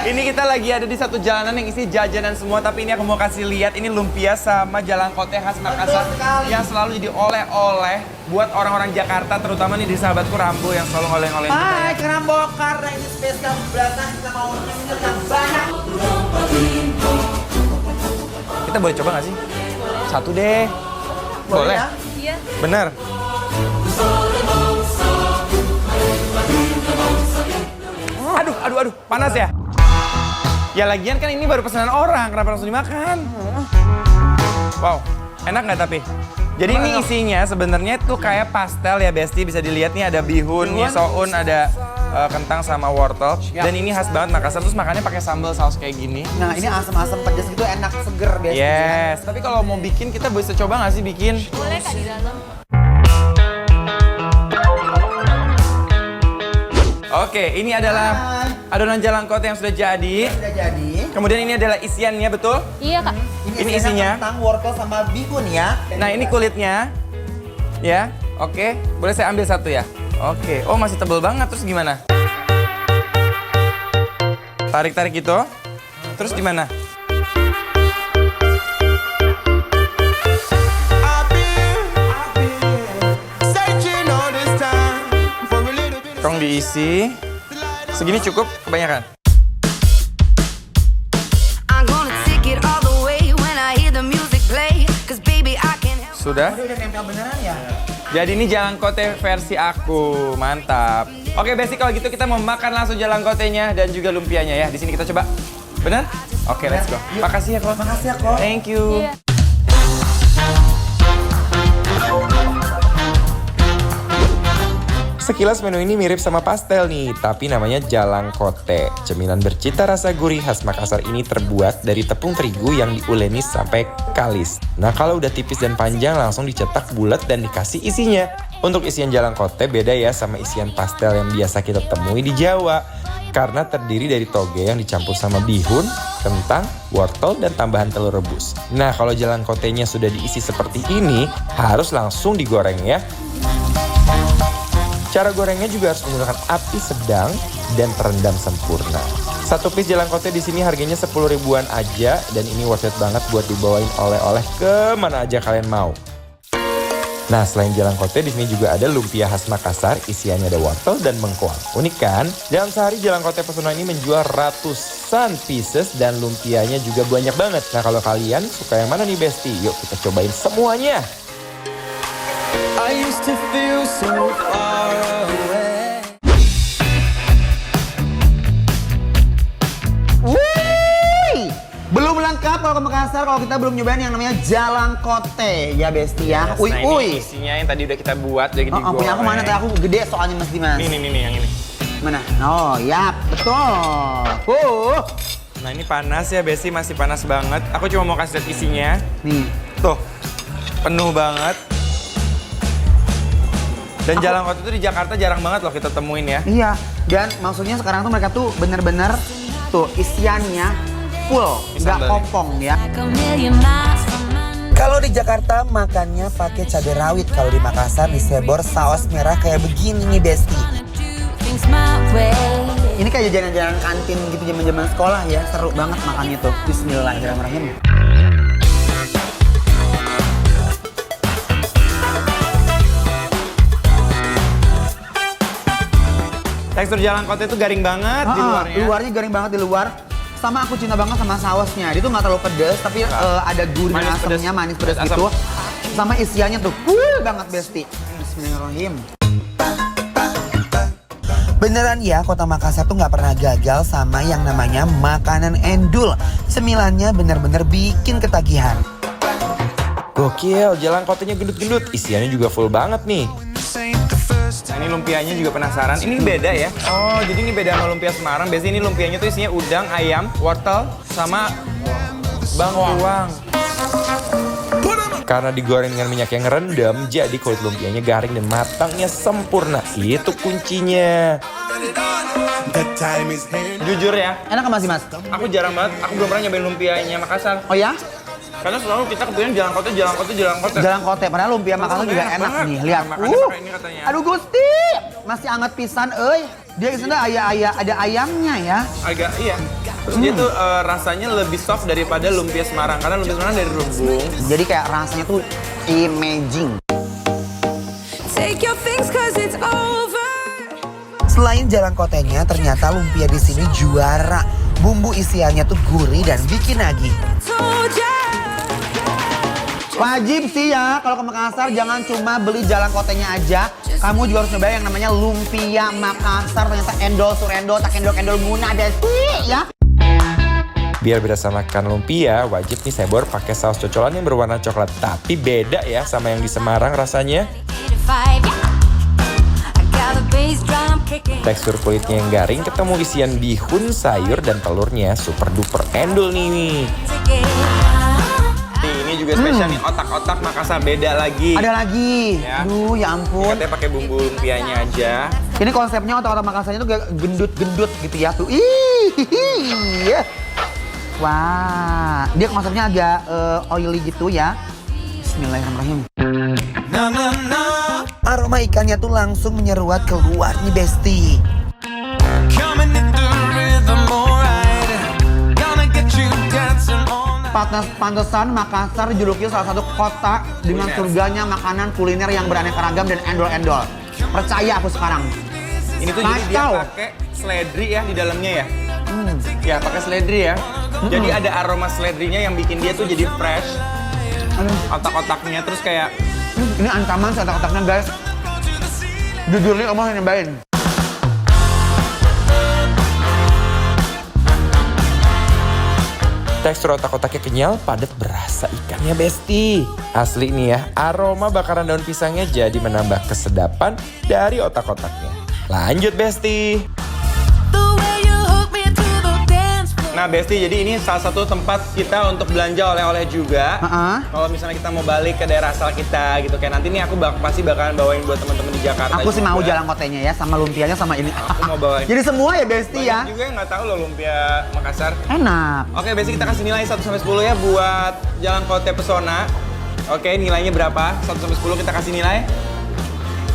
Ini kita lagi ada di satu jalanan yang isi jajanan semua, tapi ini aku mau kasih lihat ini lumpia sama jalangkote khas Makassar yang selalu jadi oleh-oleh buat orang-orang Jakarta, terutama nih di sahabatku Rambo yang selalu oleh-oleh kita. Hai, Rambo, karena ini spesial belakang kita mau nyemil yang banyak. Kita boleh coba nggak sih? Satu deh. Boleh? Ya? Iya. Bener. Aduh, panas ya? Ya lagian kan ini baru pesanan orang, kenapa langsung dimakan? Wow, enak nggak tapi? Jadi ini isinya sebenarnya tuh kayak pastel ya Besti, bisa dilihat nih ada bihun, soun, ada kentang sama wortel. Dan ini khas banget Makassar, terus makannya pakai sambal saus kayak gini. Nah, ini asam-asam pedas gitu enak, seger biasanya. Yes, tapi kalau mau bikin kita bisa coba nggak sih bikin? Boleh Kak di dalam. Oke, ini adalah adonan jalangkote yang sudah jadi. Sudah jadi. Kemudian ini adalah isiannya, betul? Iya Kak. Ini isinya. Kentang, wortel sama bihun ya. Nah, ini kulitnya. Ya, oke. Boleh saya ambil satu ya? Oke. Oh, masih tebel banget. Terus gimana? Tarik-tarik gitu. Terus gimana? Tong diisi. Segini cukup? Kebanyakan? Sudah? Udah nempel beneran ya? Jadi ini jalangkote versi aku. Mantap. Oke, Besti, kalau gitu kita mau makan langsung jalangkotenya dan juga lumpianya ya. Di sini kita coba. Bener? Oke, let's go. Makasih ya, Ko. Makasih ya, Ko. Thank you. Iya. Sekilas menu ini mirip sama pastel nih, tapi namanya jalangkote. Cemilan bercita rasa gurih khas Makassar ini terbuat dari tepung terigu yang diuleni sampai kalis. Nah, kalau udah tipis dan panjang langsung dicetak bulat dan dikasih isinya. Untuk isian jalangkote beda ya sama isian pastel yang biasa kita temui di Jawa. Karena terdiri dari toge yang dicampur sama bihun, kentang, wortel, dan tambahan telur rebus. Nah, kalau jalangkotenya sudah diisi seperti ini, harus langsung digoreng ya. Cara gorengnya juga harus menggunakan api sedang dan terendam sempurna. Satu piece jalangkote di sini harganya 10 ribuan aja dan ini worth it banget buat dibawain oleh-oleh ke mana aja kalian mau. Nah, selain jalangkote di sini juga ada lumpia khas Makassar, isiannya ada wortel dan bengkoang. Unik kan? Dalam sehari jalangkote pesona ini menjual ratusan pieces dan lumpianya juga banyak banget. Nah, kalau kalian suka yang mana nih Besti? Yuk kita cobain semuanya. I used to feel so far away. Wuih! Belum lengkap kalau ke Makassar kalau kita belum nyobain yang namanya jalangkote ya Besti ya. Yes, nah Uy. ini isinya yang tadi udah kita buat jadi digoreng. Punya aku mana? Tadi aku gede soalnya Mas Dimas. Nih, yang ini. Mana? Oh, ya, betul. Nah, ini panas ya, Besti, masih panas banget. Aku cuma mau kasih lihat isinya. Nih. Tuh, penuh banget. Dan jalangkote itu di Jakarta jarang banget loh kita temuin ya. Iya, dan maksudnya sekarang tuh mereka tuh bener-bener tuh isiannya full, nggak kopong ya. Kalau di Jakarta makannya pakai cabai rawit, kalau di Makassar disebor saus merah kayak begini nih Besti. Ini kayak jajanan-jajanan kantin gitu zaman-zaman sekolah ya, seru banget makannya tuh. Bismillahirrahmanirrahim. Tekstur jalangkote itu garing banget di luarnya. Luarnya garing banget di luar. Sama aku cinta banget sama sausnya. Dia tuh nggak terlalu pedas, tapi ada gurih dan asamnya, manis pedas gitu. Sama isiannya tuh full banget Besti. Bismillahirrahmanirrahim. Beneran ya, kota Makassar tuh nggak pernah gagal sama yang namanya makanan endul. Cemilannya bener-bener bikin ketagihan. Gokil, jalangkotenya gendut-gendut, isiannya juga full banget nih. Nah, ini lumpianya juga penasaran. Ini beda ya? Oh, jadi ini beda sama lumpia Semarang. Biasanya ini lumpianya tuh isinya udang, ayam, wortel, sama bawang. Karena digoreng dengan minyak yang rendam, jadi kulit lumpianya garing dan matangnya sempurna. Itu kuncinya. Jujur ya, Enak nggak Mas? aku jarang banget. Aku belum pernah nyobain lumpianya Makassar. Oh ya? Karena selalu kita kepikiran jalangkote. Jalangkote, padahal lumpia Makassar juga enak banget. nih. Lihat. Makanya pakai ini katanya. Aduh Gusti, masih anget pisan euy. Dia kesana ada ayamnya ya. Agak iya. Terus dia tuh rasanya lebih soft daripada lumpia Semarang. Karena lumpia Semarang dari rebung. Jadi kayak rasanya tuh amazing. Take your things 'cause it's over. Selain jalan kotenya, ternyata lumpia di sini juara. Bumbu isiannya tuh gurih dan bikin nagih. Told ya. Wajib sih ya, kalau ke Makassar jangan cuma beli jalan kotenya aja. Kamu juga harus nyobain yang namanya lumpia Makassar. Ternyata endol, surendol, tak endol-endol muna besti ya. Biar berasa makan lumpia, wajib nih Sebor pakai saus cocolan yang berwarna coklat. Tapi beda ya sama yang di Semarang rasanya. Tekstur kulitnya yang garing ketemu isian bihun, sayur, dan telurnya super duper endul nih. Nih, ini juga spesial nih, otak-otak Makassar beda lagi. Ada lagi. Ya. Aduh ya ampun. Katanya pakai bumbu lumpianya aja. Ini konsepnya otak-otak Makassarnya tuh kayak gendut-gendut gitu ya. Tuh. Ih. Wah, dia konsepnya agak oily gitu ya. Bismillahirrahmanirrahim. Aroma ikannya tuh langsung menyeruat keluar nih Besti. Pantesan Makassar dijuluki salah satu kota dengan surganya makanan kuliner yang beraneka ragam dan endol-endol. Percaya aku sekarang. Ini tuh jadi dia pakai seledri ya di dalamnya ya. Ya pakai seledri ya. Jadi ada aroma seledrinya yang bikin dia tuh jadi fresh. Otak-otaknya terus kayak Ini ancaman si otak-otaknya guys. Jujur nih omong nyobain. Tekstur otak-otaknya kenyal, padat, berasa ikannya Besti. Asli nih ya, aroma bakaran daun pisangnya jadi menambah kesedapan dari otak-otaknya. Lanjut Besti. Nah Besti, jadi ini salah satu tempat kita untuk belanja oleh-oleh juga. Kalau misalnya kita mau balik ke daerah asal kita gitu, kayak nanti nih aku pasti bakalan bawain buat teman-teman di Jakarta. Aku sih juga. mau jalan kotenya ya, sama lumpianya sama ini. Aku mau bawain. Jadi semua ya Besti ya. Banyak juga yang nggak tahu loh lumpia Makassar. Enak. Oke Besti, kita kasih nilai 1-10 ya buat Jalan Kote Pesona. Oke, nilainya berapa? 1-10 kita kasih nilai.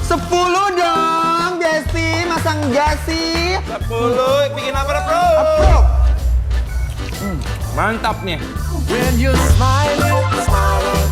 10 dong Besti, masa enggak sih? 10, bikin lapar bro. Approve. Mantap nih. When you're smiling, smiling.